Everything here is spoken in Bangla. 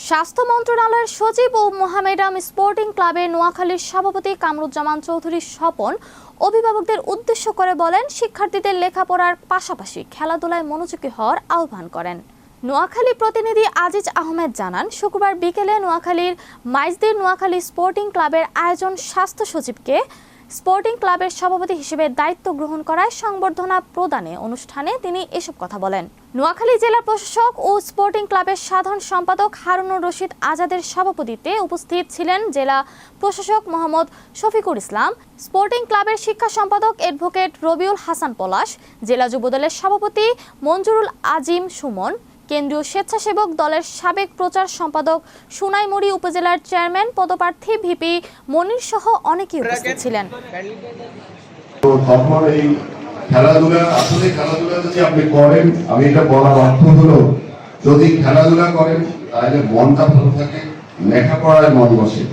স্বাস্থ্য মন্ত্রণালয়ের সচিব ও মোহামেডান স্পোর্টিং ক্লাবের নোয়াখালীর সভাপতি কামরুজ্জামান চৌধুরী স্বপন অভিভাবকদের উদ্দেশ্য করে বলেন, শিক্ষার্থীদের লেখাপড়ার পাশাপাশি খেলাধুলায় মনোযোগী হওয়ার আহ্বান করেন। নোয়াখালী প্রতিনিধি আজিজ আহমেদ জানান, শুক্রবার বিকেলে নোয়াখালীর মাইজদির নোয়াখালী স্পোর্টিং ক্লাবের আয়োজন স্বাস্থ্য সচিবকে স্পোর্টিং ক্লাবের সভাপতি হিসেবে দায়িত্ব গ্রহণ করায় সংবর্ধনা প্রদানে অনুষ্ঠানে তিনি এসব কথা বলেন। নোয়াখালী জেলা প্রশাসক ও স্পোর্টিং ক্লাবের সাধারণ সম্পাদক হারুনুর রশিদ আজাদের সভাপতিত্বে উপস্থিত ছিলেন জেলা প্রশাসক মোহাম্মদ শফিকুল ইসলাম, স্পোর্টিং ক্লাবের শিক্ষা সম্পাদক অ্যাডভোকেট রবিউল হাসান পলাশ, জেলা যুবদলের সভাপতি মঞ্জুরুল আজিম সুমন, কেন্দ্রীয় স্বেচ্ছাসেবক দলের সাবেক প্রচার সম্পাদক সোনাইমুড়ি উপজেলার চেয়ারম্যান পদপ্রার্থী ভিপি মনির সহ অনেকেই উপস্থিত ছিলেন। খেলাধুলা আসলে খেলাধুলা যদি আপনি করেন, আমি এটা বলার অর্থ হলো, যদি খেলাধুলা করেন তাহলে মনটা ভালো থাকে, লেখাপড়ায় মন বসে।